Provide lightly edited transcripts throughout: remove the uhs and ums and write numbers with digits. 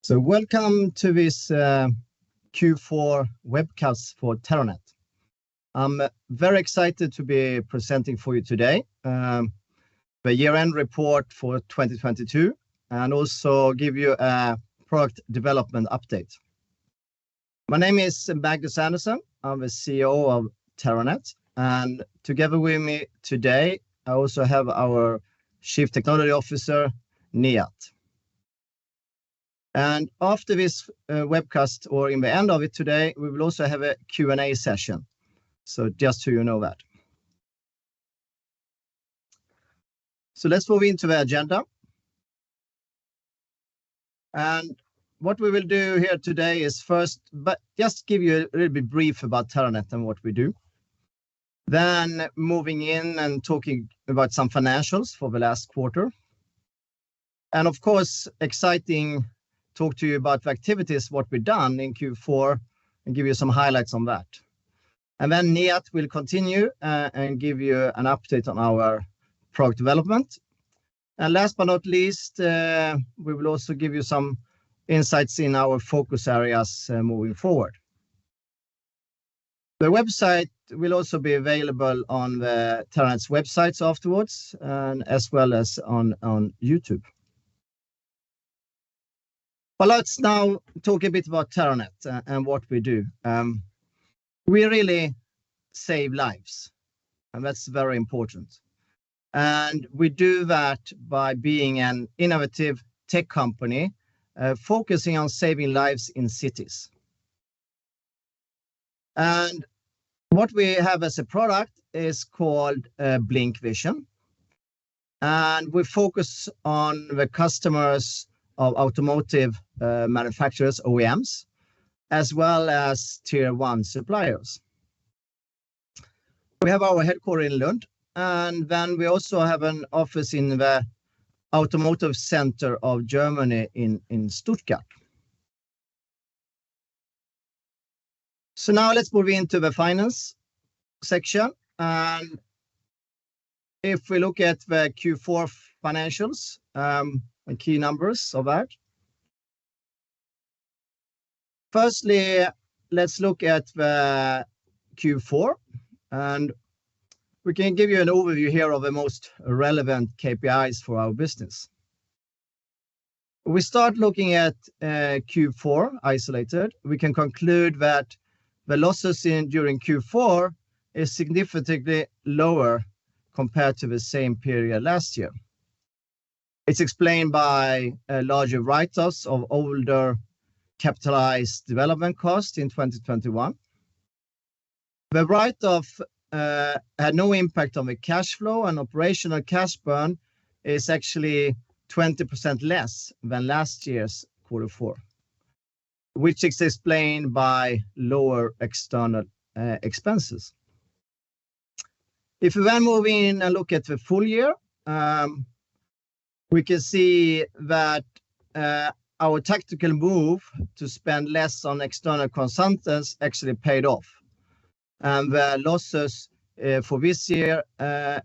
So welcome to this Q4 webcast for Terranet. I'm very excited to be presenting for you today the year-end report for 2022 and also give you a product development update. My name is Magnus Andersson. I'm the CEO of Terranet, and together with me today I also have our Chief Technology Officer, Nihat. And after this webcast, or in the end of it today, we will also have a Q&A session. So just so you know that. So let's move into the agenda. And what we will do here today is first, but just give you a little bit brief about Terranet and what we do. Then moving in and talking about some financials for the last quarter. And of course, exciting talk to you about the activities, what we've done in Q4, and give you some highlights on that. And then Nihat will continue and give you an update on our product development. And last but not least, we will also give you some insights in our focus areas moving forward. The website will also be available on the Terranet's websites afterwards, and as well as on YouTube. But let's now talk a bit about Terranet and what we do. We really save lives, and that's very important. And we do that by being an innovative tech company focusing on saving lives in cities. And what we have as a product is called Blink Vision. And we focus on the customers of automotive manufacturers, OEMs, as well as tier 1 suppliers. We have our headquarters in Lund, and then we also have an office in the automotive center of Germany in Stuttgart. So now let's move into the finance section. And if we look at the Q4 financials, and key numbers of that. Firstly, let's look at the Q4, and we can give you an overview here of the most relevant KPIs for our business. We start looking at Q4 isolated. We can conclude that the losses during Q4 is significantly lower compared to the same period last year. It's explained by larger write-offs of older capitalized development costs in 2021. The write-off had no impact on the cash flow, and operational cash burn is actually 20% less than last year's Q4, which is explained by lower external expenses. If we then move in and look at the full year, we can see that our tactical move to spend less on external consultants actually paid off. And the losses for this year,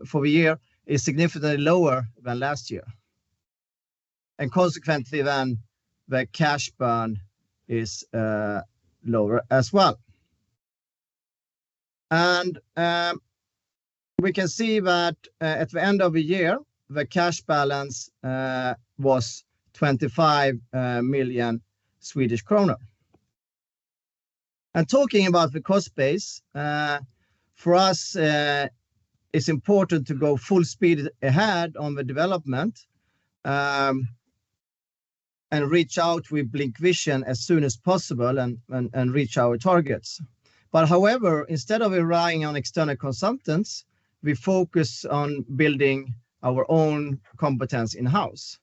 for the year, is significantly lower than last year. And consequently then, the cash burn is lower as well. And we can see that at the end of the year, the cash balance was 25 million Swedish kronor. And talking about the cost base, for us, it's important to go full speed ahead on the development and reach out with Blink Vision as soon as possible and reach our targets. But however, instead of relying on external consultants, we focus on building our own competence in-house.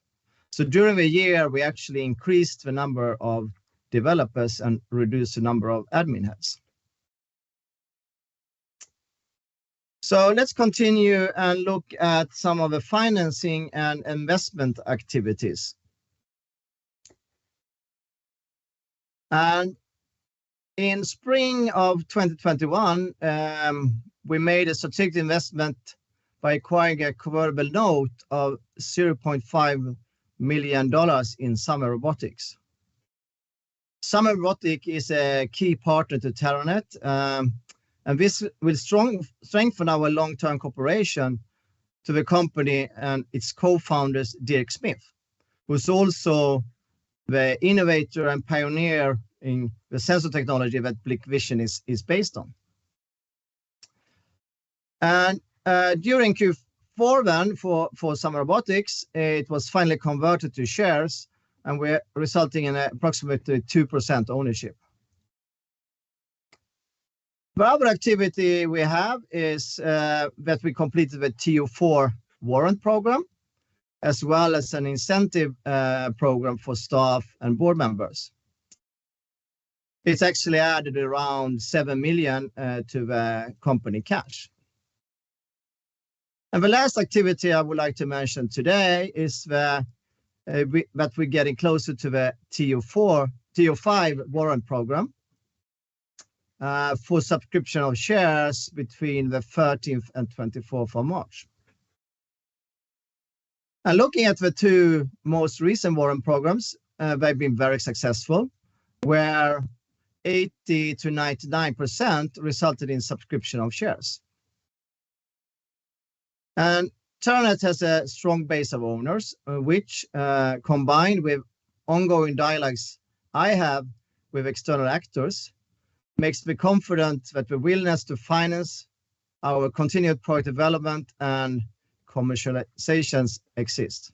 So during the year, we actually increased the number of developers and reduced the number of admin heads. So let's continue and look at some of the financing and investment activities. And in spring of 2021, we made a strategic investment by acquiring a convertible note of $0.5 million in Summer Robotics. Summer Robotics is a key partner to Terranet, and this will strengthen our long-term cooperation to the company and its co-founders, Dirk Smith, who's also the innovator and pioneer in the sensor technology that BlincVision is based on. And during Q4 then, for Summer Robotics, it was finally converted to shares, and we're resulting in approximately 2% ownership. The other activity we have is that we completed the TO4 warrant program, as well as an incentive program for staff and board members. It's actually added around 7 million to the company cash. And the last activity I would like to mention today is that we're getting closer to the TO5 warrant program for subscription of shares between the 13th and 24th of March. And looking at the two most recent warrant programs, they've been very successful, where 80 to 99% resulted in subscription of shares. And Terranet has a strong base of owners, which combined with ongoing dialogues I have with external actors, makes me confident that the willingness to finance our continued product development and commercializations exist.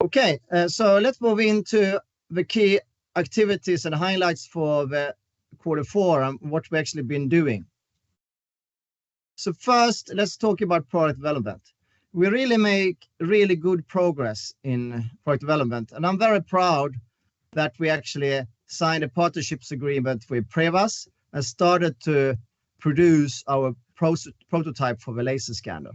Okay, so let's move into the key activities and highlights for the Q4 and what we've actually been doing. So first, let's talk about product development. We really make really good progress in product development, and I'm very proud that we actually signed a partnerships agreement with Prevas and started to produce our prototype for the laser scanner.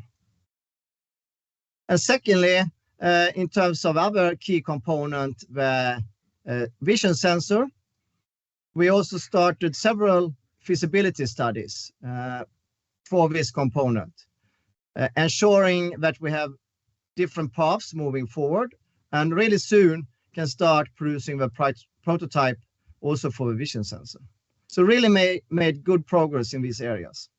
And secondly, in terms of other key component, the vision sensor, we also started several feasibility studies for this component, ensuring that we have different paths moving forward, and really soon can start producing the prototype also for the vision sensor. So really made good progress in these areas.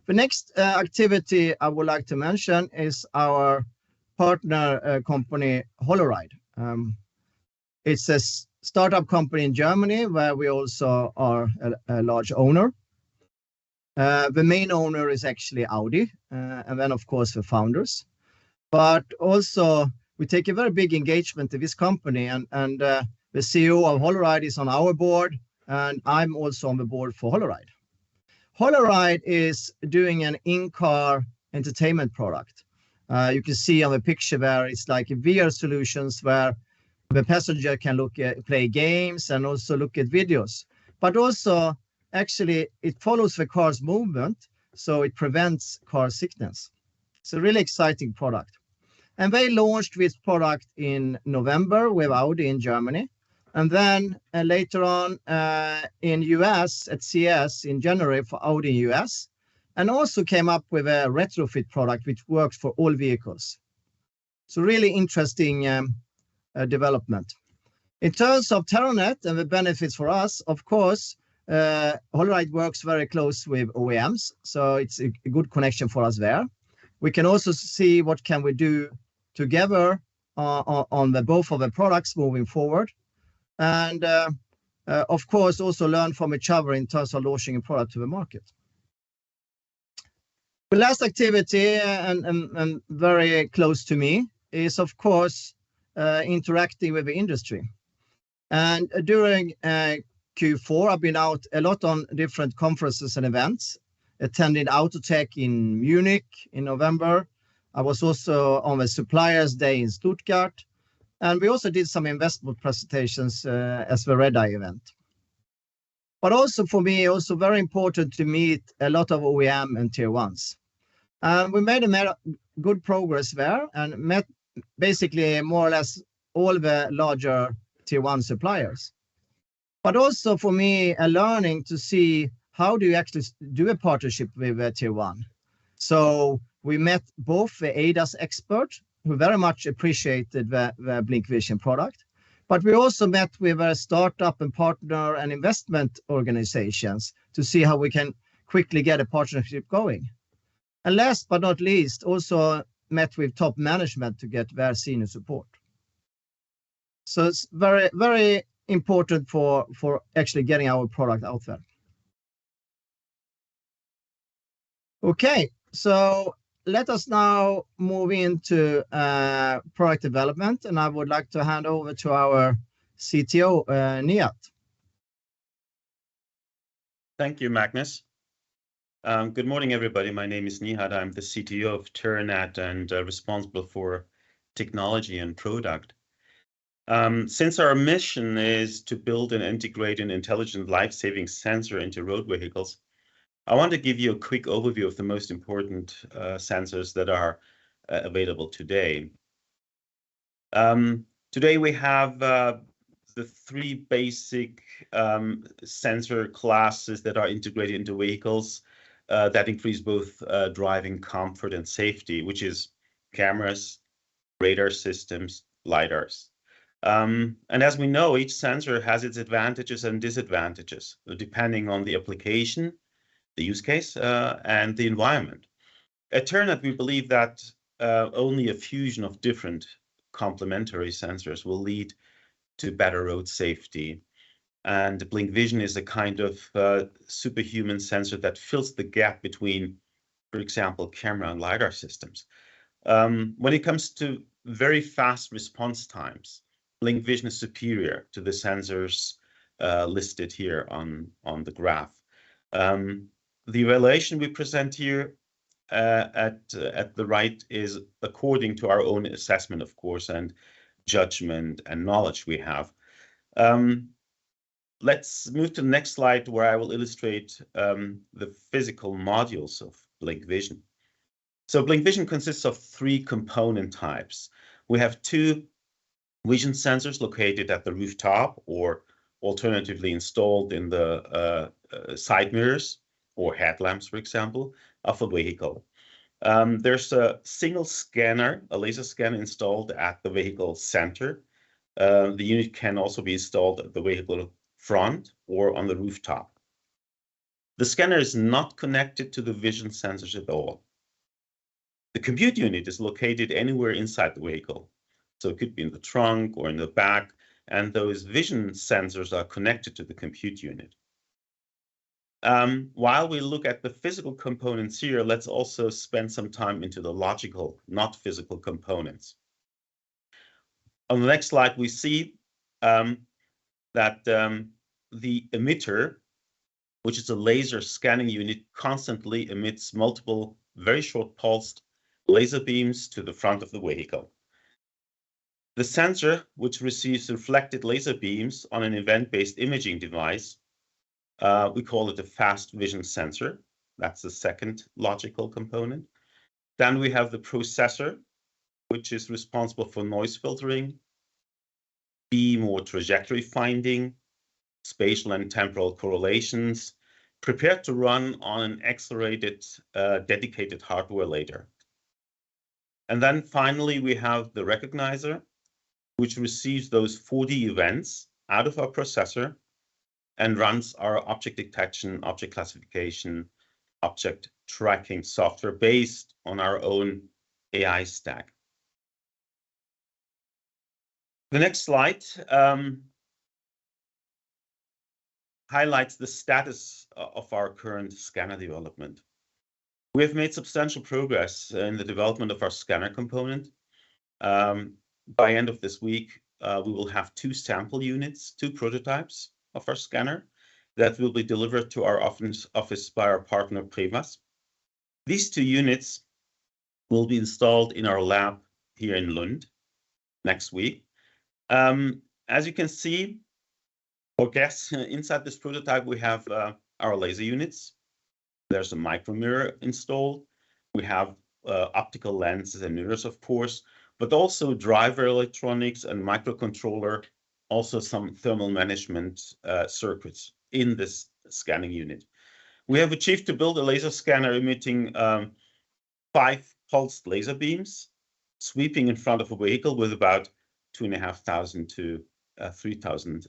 The next activity I would like to mention is our partner company, holoride. It's a startup company in Germany where we also are a large owner. The main owner is actually Audi, and then of course the founders. But also we take a very big engagement to this company, and the CEO of holoride is on our board, and I'm also on the board for holoride. holoride is doing an in-car entertainment product. You can see on the picture there, it's like VR solutions where the passenger can play games and also look at videos. But also, actually, it follows the car's movement, so it prevents car sickness. It's a really exciting product. And they launched this product in November with Audi in Germany. And then later on in US at CES in January for Audi in US. And also came up with a retrofit product which works for all vehicles. So really interesting development. In terms of Terranet and the benefits for us, of course, holoride works very close with OEMs. So it's a good connection for us there. We can also see what can we do together on both of the products moving forward. And of course, also learn from each other in terms of launching a product to the market. The last activity, and very close to me, is of course interacting with the industry. And during Q4, I've been out a lot on different conferences and events, attending Autotech in Munich in November. I was also on the Suppliers Day in Stuttgart. And we also did some investment presentations as the Red Eye event. But also for me, also very important to meet a lot of OEM and tier ones. And we made good progress there and met basically more or less all the larger tier one suppliers. But also for me, a learning to see how do you actually do a partnership with a tier one. So we met both the ADAS expert who very much appreciated the BlincVision product. But we also met with a startup and partner and investment organizations to see how we can quickly get a partnership going. And last but not least, also met with top management to get their senior support. So it's very, very important for actually getting our product out there. Okay, so let us now move into product development, and I would like to hand over to our CTO, Nihat. Thank you, Magnus. Good morning, everybody. My name is Nihat. I'm the CTO of Terranet and responsible for technology and product. Since our mission is to build and integrate an intelligent life-saving sensor into road vehicles, I want to give you a quick overview of the most important sensors that are available today. Today we have the three basic sensor classes that are integrated into vehicles that increase both driving comfort and safety, which is cameras, radar systems, LiDARs. And as we know, each sensor has its advantages and disadvantages, depending on the application, the use case, and the environment. At Terranet, we believe that only a fusion of different complementary sensors will lead to better road safety. And BlincVision is a kind of superhuman sensor that fills the gap between, for example, camera and LiDAR systems. When it comes to very fast response times, BlincVision is superior to the sensors listed here on the graph. The evaluation we present here at the right is according to our own assessment, of course, and judgment and knowledge we have. Let's move to the next slide, where I will illustrate the physical modules of BlincVision. So BlincVision consists of three component types. We have two vision sensors located at the rooftop, or alternatively installed in the side mirrors or headlamps, for example, of a vehicle. There's a single scanner, a laser scanner installed at the vehicle center. The unit can also be installed at the vehicle front or on the rooftop. The scanner is not connected to the vision sensors at all. The compute unit is located anywhere inside the vehicle. So it could be in the trunk or in the back, and those vision sensors are connected to the compute unit. While we look at the physical components here, let's also spend some time into the logical, not physical components. On the next slide, we see that the emitter, which is a laser scanning unit, constantly emits multiple very short pulsed laser beams to the front of the vehicle. The sensor, which receives reflected laser beams on an event-based imaging device, we call it a fast vision sensor. That's the second logical component. Then we have the processor, which is responsible for noise filtering, beam or trajectory finding, spatial and temporal correlations, prepared to run on an accelerated, dedicated hardware later. And then finally, we have the recognizer, which receives those 4D events out of our processor and runs our object detection, object classification, object tracking software based on our own AI stack. The next slide highlights the status of our current scanner development. We have made substantial progress in the development of our scanner component. By end of this week, we will have two sample units, two prototypes of our scanner that will be delivered to our office by our partner Prevas. These two units will be installed in our lab here in Lund next week. As you can see, or guess, inside this prototype, we have our laser units. There's a micro mirror installed. We have optical lenses and mirrors, of course, but also driver electronics and microcontroller, also some thermal management circuits in this scanning unit. We have achieved to build a laser scanner emitting 5 pulsed laser beams sweeping in front of a vehicle with about 2,500 to 3,000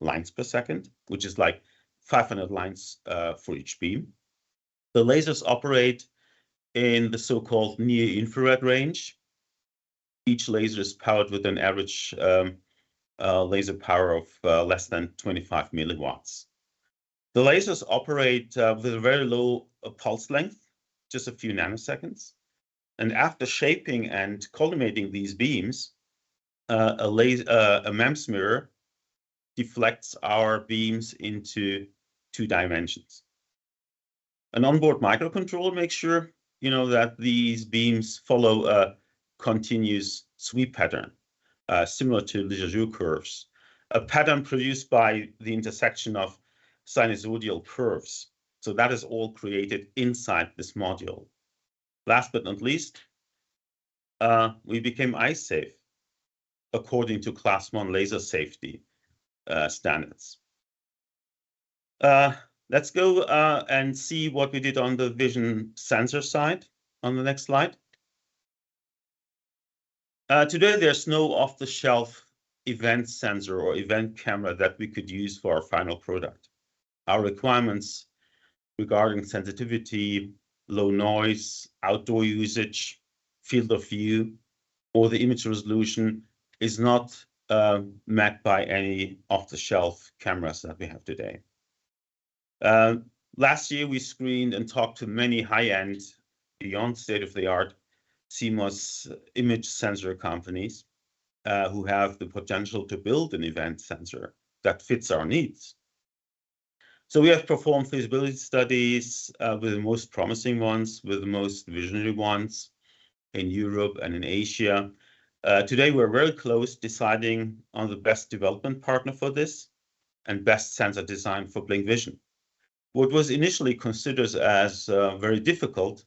lines per second, which is like 500 lines for each beam. The lasers operate in the so-called near-infrared range. Each laser is powered with an average laser power of less than 25 milliwatts. The lasers operate with a very low pulse length, just a few nanoseconds. And after shaping and collimating these beams, a MEMS mirror deflects our beams into 2 dimensions. An onboard microcontroller makes sure, that these beams follow a continuous sweep pattern, similar to Lissajous curves, a pattern produced by the intersection of sinusoidal curves. So that is all created inside this module. Last but not least, we became eye-safe according to Class 1 laser safety standards. Let's go and see what we did on the vision sensor side on the next slide. Today, there's no off-the-shelf event sensor or event camera that we could use for our final product. Our requirements regarding sensitivity, low noise, outdoor usage, field of view, or the image resolution is not met by any off-the-shelf cameras that we have today. Last year, we screened and talked to many high-end, beyond state-of-the-art CMOS image sensor companies who have the potential to build an event sensor that fits our needs. So we have performed feasibility studies with the most promising ones, with the most visionary ones in Europe and in Asia. Today, we're very close deciding on the best development partner for this and best sensor design for BlincVision. What was initially considered as very difficult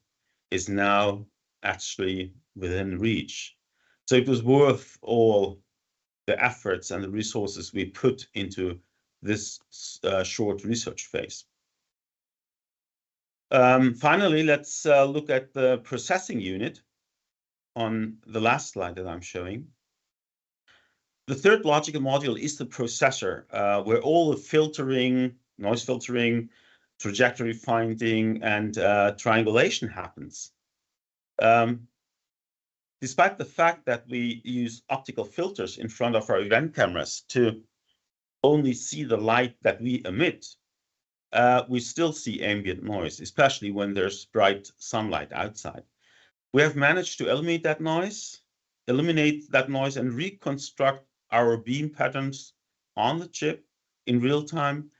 is now actually within reach. So it was worth all the efforts and the resources we put into this short research phase. Finally, let's look at the processing unit on the last slide that I'm showing. The third logical module is the processor, where all the filtering, noise filtering, trajectory finding, and triangulation happens. Despite the fact that we use optical filters in front of our event cameras to only see the light that we emit, we still see ambient noise, especially when there's bright sunlight outside. We have managed to eliminate that noise and reconstruct our beam patterns on the chip in real time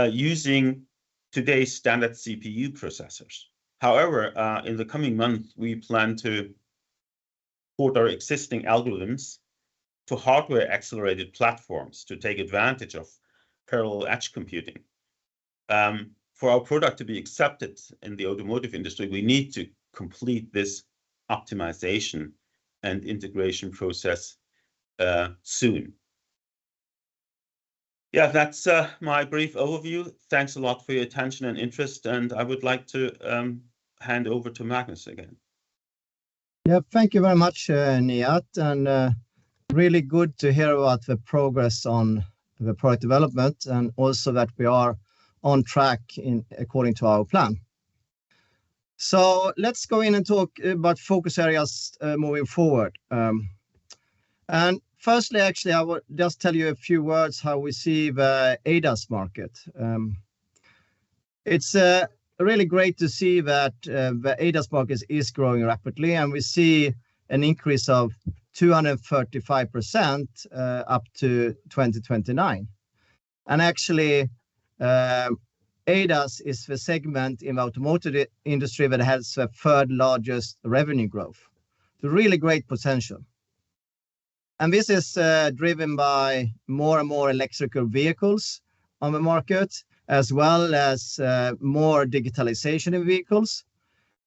using today's standard CPU processors. However, in the coming month, we plan to port our existing algorithms to hardware-accelerated platforms to take advantage of parallel edge computing. For our product to be accepted in the automotive industry, we need to complete this optimization and integration process soon. Yeah, that's my brief overview. Thanks a lot for your attention and interest, and I would like to hand over to Magnus again. Yeah, thank you very much, Nihat, and really good to hear about the progress on the product development and also that we are on track according to our plan. So let's go in and talk about focus areas moving forward. And firstly, actually, I will just tell you a few words how we see the ADAS market. It's really great to see that the ADAS market is growing rapidly, and we see an increase of 235% up to 2029. And actually, ADAS is the segment in the automotive industry that has the third largest revenue growth. So really great potential. And this is driven by more and more electrical vehicles on the market, as well as more digitalization in vehicles.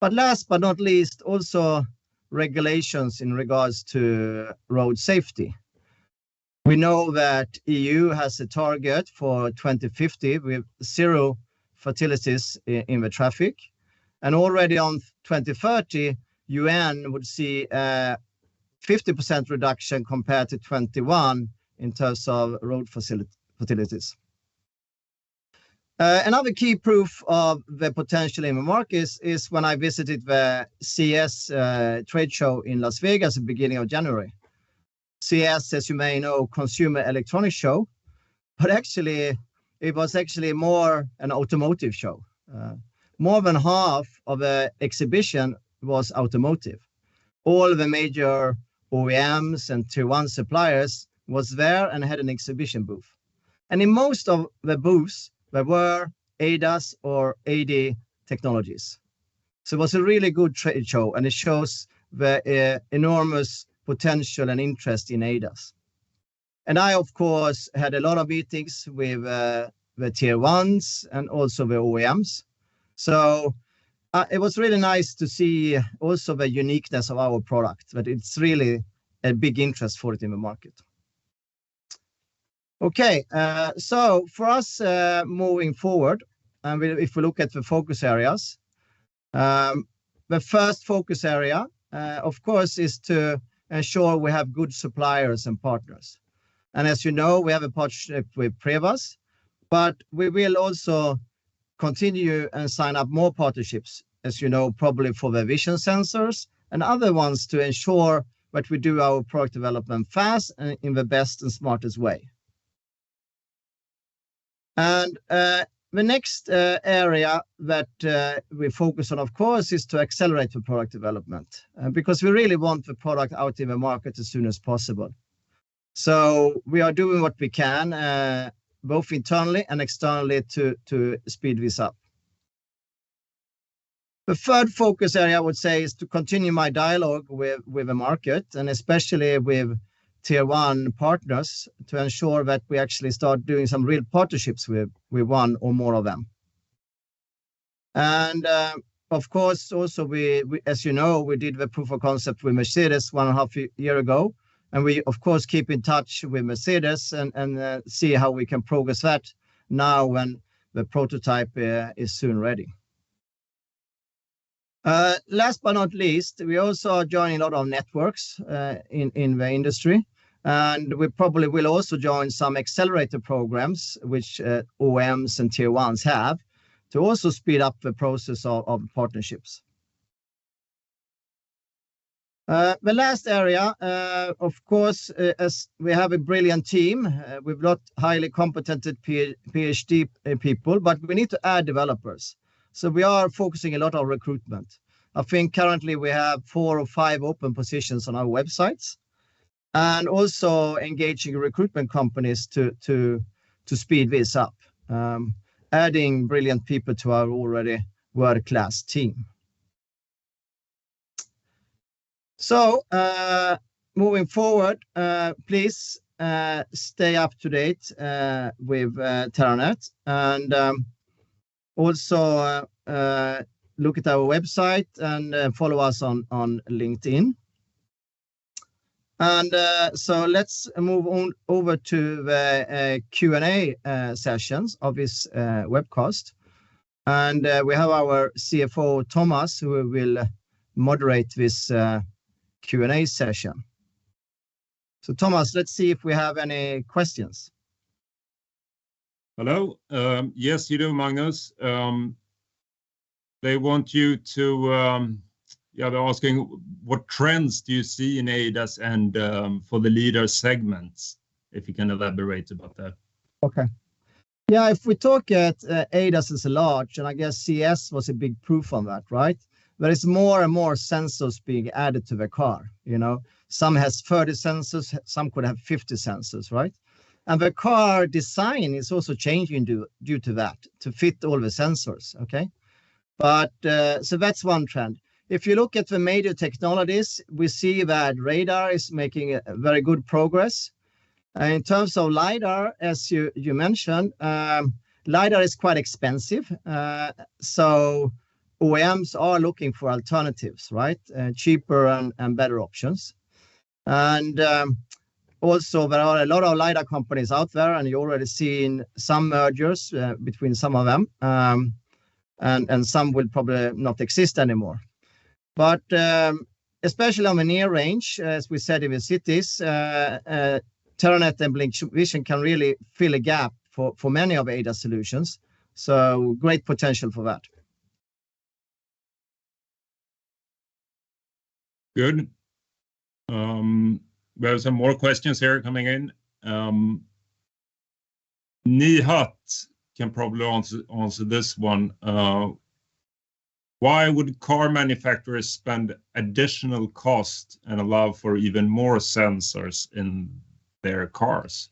But last but not least, also regulations in regards to road safety. We know that EU has a target for 2050 with 0 fatalities in the traffic. And already on 2030, UN would see 50% reduction compared to 21 in terms of road fatalities. Another key proof of the potential in the market is when I visited the CES trade show in Las Vegas at the beginning of January. CES, as you may know, Consumer Electronics Show, but actually it was actually more an automotive show. More than half of the exhibition was automotive. All the major OEMs and Tier 1 suppliers was there and had an exhibition booth. And in most of the booths, there were ADAS or AD technologies. So it was a really good trade show, and it shows the enormous potential and interest in ADAS. And I, of course, had a lot of meetings with the Tier 1s and also the OEMs. So it was really nice to see also the uniqueness of our product, that it's really a big interest for it in the market. Okay, so for us moving forward, if we look at the focus areas, the first focus area, of course, is to ensure we have good suppliers and partners. And as you know, we have a partnership with Prevas, but we will also continue and sign up more partnerships, as you know, probably for the vision sensors and other ones to ensure that we do our product development fast and in the best and smartest way. And the next area that we focus on, of course, is to accelerate the product development because we really want the product out in the market as soon as possible. So we are doing what we can, both internally and externally, to speed this up. The third focus area, I would say, is to continue my dialogue with the market, and especially with Tier 1 partners, to ensure that we actually start doing some real partnerships with one or more of them. And of course, also we, as you know, we did the proof of concept with Mercedes 1.5 years ago. And we, of course, keep in touch with Mercedes and see how we can progress that now when the prototype is soon ready. Last but not least, we also are joining a lot of networks in the industry. And we probably will also join some accelerator programs, which OEMs and Tier 1s have, to also speed up the process of partnerships. The last area, of course, as we have a brilliant team, we've got highly competent PhD people, but we need to add developers. So we are focusing a lot on recruitment. I think currently we have 4 or 5 open positions on our websites, and also engaging recruitment companies to speed this up, adding brilliant people to our already world-class team. So moving forward, please stay up to date with Terranet, and also look at our website and follow us on LinkedIn. And so let's move on over to the Q&A sessions of this webcast. And we have our CFO, Thomas, who will moderate this Q&A session. So Thomas, let's see if we have any questions. Hello. Yes, you do, Magnus. They want you to, they're asking what trends do you see in ADAS and for the leader segments, if you can elaborate about that. Okay. Yeah, if we talk at ADAS as a large, and I guess CS was a big proof on that, right? There is more and more sensors being added to the car. You know, some has 30 sensors, some could have 50 sensors, right? And the car design is also changing due to that, to fit all the sensors, okay? But so that's one trend. If you look at the major technologies, we see that radar is making a very good progress. In terms of LiDAR, as you mentioned, LiDAR is quite expensive. So OEMs are looking for alternatives, right? Cheaper and better options. And also, there are a lot of LiDAR companies out there, and you're already seeing some mergers between some of them. And some will probably not exist anymore. But especially on the near range, as we said in the cities, Terranet and Blink Vision can really fill a gap for many of ADAS solutions. So great potential for that. Good. We have some more questions here coming in. Nihat can probably answer this one. Why would car manufacturers spend additional cost and allow for even more sensors in their cars?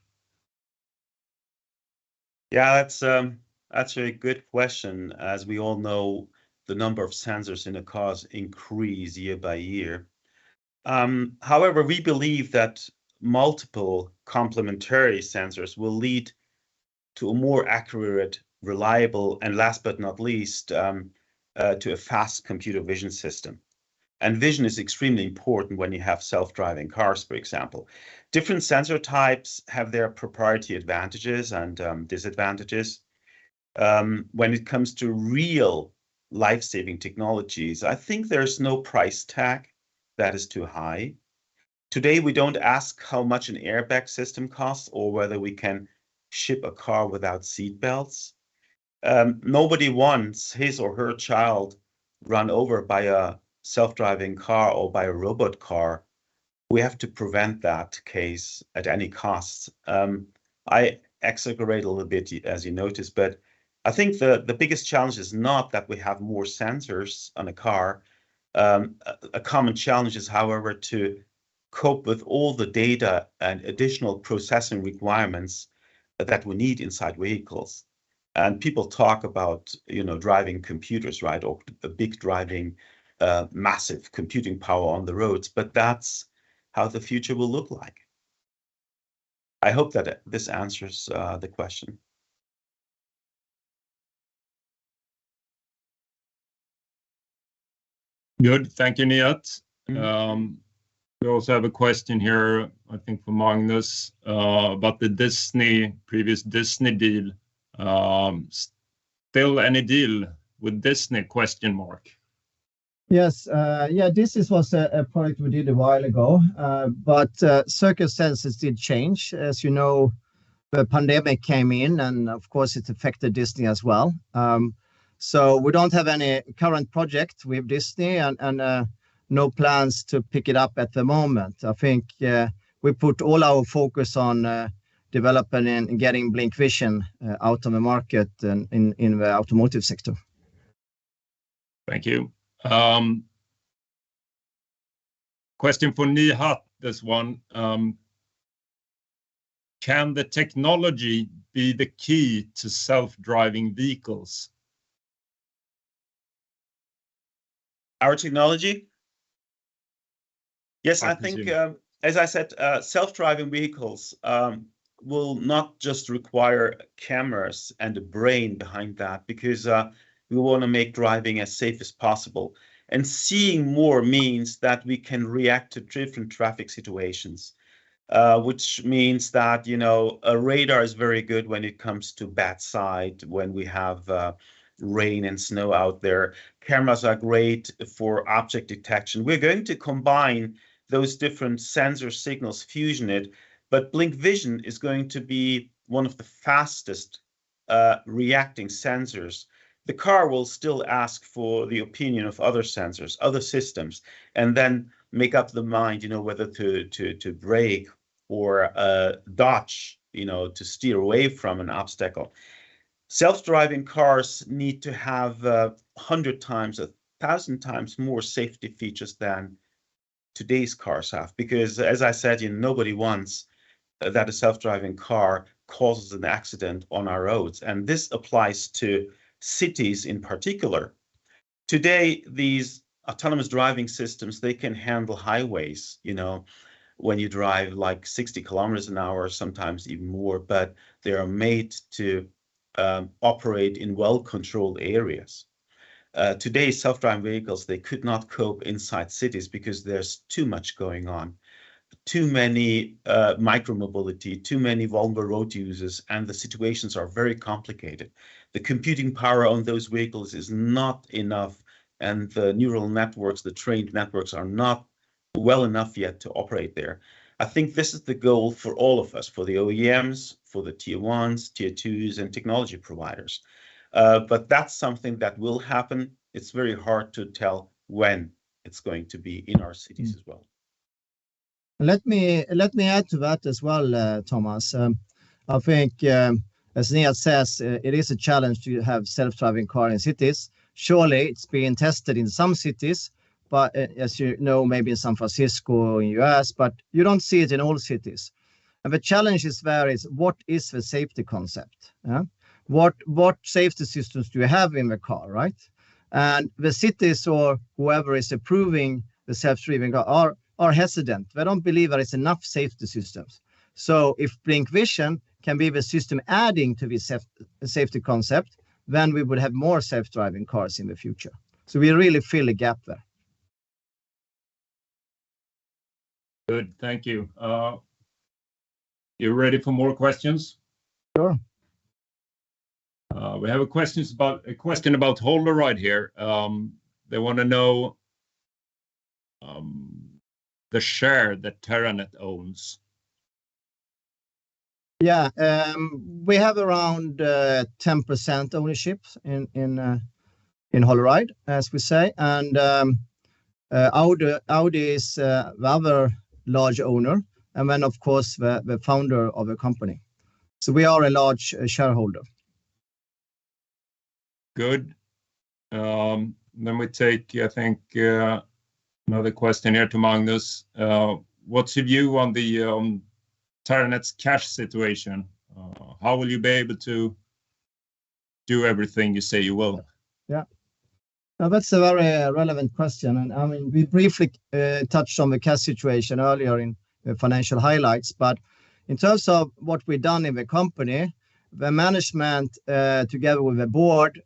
Yeah, that's a good question. As we all know, the number of sensors in the cars increase year by year. However, we believe that multiple complementary sensors will lead to a more accurate, reliable, and last but not least, to a fast computer vision system. And vision is extremely important when you have self-driving cars, for example. Different sensor types have their proprietary advantages and disadvantages. When it comes to real life-saving technologies, I think there's no price tag that is too high. Today, we don't ask how much an airbag system costs or whether we can ship a car without seat belts. Nobody wants his or her child run over by a self-driving car or by a robot car. We have to prevent that case at any cost. I exaggerate a little bit, as you notice, but I think the biggest challenge is not that we have more sensors on a car. A common challenge is, however, to cope with all the data and additional processing requirements that we need inside vehicles. And people talk about, driving computers, right? Or a big driving, massive computing power on the roads, but that's how the future will look like. I hope that this answers the question. Good, thank you, Nihat. We also have a question here, I think, for Magnus, about the previous Disney deal. Still any deal with Disney, question mark? Yes, this was a project we did a while ago, but circumstances did change. As you know, the pandemic came in, and of course it affected Disney as well. So we don't have any current project with Disney, and no plans to pick it up at the moment. I think we put all our focus on developing and getting Blink Vision out on the market and in the automotive sector. Thank you. Question for Nihat, this one. Can the technology be the key to self-driving vehicles? Our technology? Yes, I think, as I said, self-driving vehicles will not just require cameras and a brain behind that, because we want to make driving as safe as possible. And seeing more means that we can react to different traffic situations, which means that, a radar is very good when it comes to bad sight, when we have rain and snow out there. Cameras are great for object detection. We're going to combine those different sensor signals, fusion it, but Blink Vision is going to be one of the fastest reacting sensors. The car will still ask for the opinion of other sensors, other systems, and then make up the mind, whether to brake or dodge, to steer away from an obstacle. Self-driving cars need to have 100 times, 1,000 times more safety features than today's cars have, because, as I said, nobody wants that a self-driving car causes an accident on our roads, and this applies to cities in particular. Today, these autonomous driving systems, they can handle highways, when you drive like 60 kilometers an hour, sometimes even more, but they are made to operate in well-controlled areas. Today, self-driving vehicles, they could not cope inside cities because there's too much going on. Too many micromobility, too many vulnerable road users, and the situations are very complicated. The computing power on those vehicles is not enough, and the neural networks, the trained networks, are not well enough yet to operate there. I think this is the goal for all of us, for the OEMs, for the tier 1s, tier 2s, and technology providers. But that's something that will happen. It's very hard to tell when it's going to be in our cities as well. Let me add to that as well, Thomas. I think, as Nihat says, it is a challenge to have self-driving car in cities. Surely it's being tested in some cities, but as you know, maybe in San Francisco in US, but you don't see it in all cities. And the challenge is what is the safety concept? What safety systems do you have in the car, right? And the cities or whoever is approving the self-driving car are hesitant. They don't believe there is enough safety systems. So if Blink Vision can be the system adding to this safety concept, then we would have more self-driving cars in the future. So we really fill a gap there. Good, thank you. You ready for more questions? Sure. We have a question about holoride here. They want to know the share that Terranet owns. Yeah, we have around 10% ownership in holoride, as we say, and Audi is the other large owner, and then of course the founder of the company. So we are a large shareholder. Good. Then we take, I think, another question here to Magnus. What's your view on the Terranet's cash situation? How will you be able to do everything you say you will? Yeah. Now, that's a very relevant question. And I mean, we briefly touched on the cash situation earlier in the financial highlights, but in terms of what we've done in the company, the management, together with the board,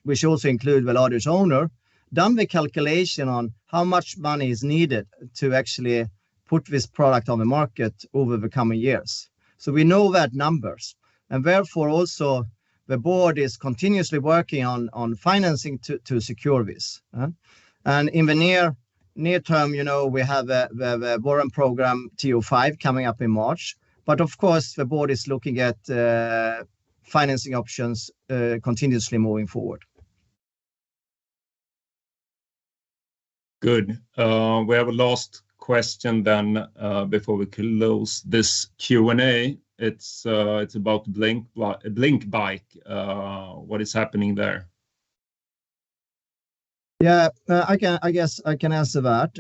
which also include the largest owner, done the calculation on how much money is needed to actually put this product on the market over the coming years. So we know that numbers, and therefore also the board is continuously working on financing to secure this. And in the near term, you know, we have the warrant program TO5 coming up in March. But of course, the board is looking at financing options continuously moving forward. Good. We have a last question then before we close this Q&A. It's about Blink Bike. What is happening there? Yeah, I guess I can answer that.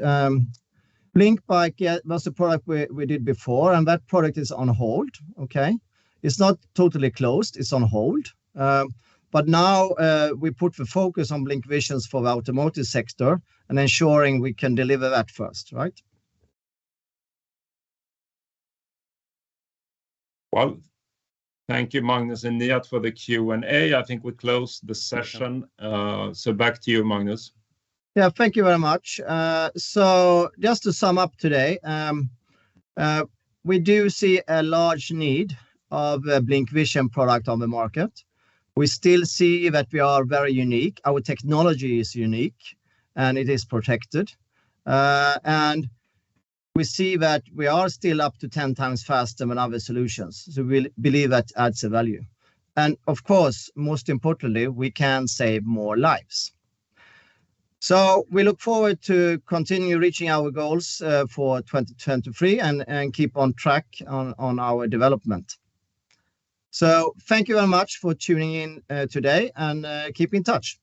Blink Bike, yeah, was a product we did before, and that product is on hold. Okay, it's not totally closed; it's on hold. But now we put the focus on Blink Visions for the automotive sector and ensuring we can deliver that first, right? Well, thank you, Magnus and Nihat, for the Q&A. I think we close the session. So back to you, Magnus. Yeah, thank you very much. So just to sum up today, we do see a large need of a Blink Vision product on the market. We still see that we are very unique. Our technology is unique and it is protected. And we see that we are still up to 10 times faster than other solutions. So we believe that adds a value. And of course, most importantly, we can save more lives. So we look forward to continue reaching our goals for 2023 and keep on track on our development. So thank you very much for tuning in today, and keep in touch.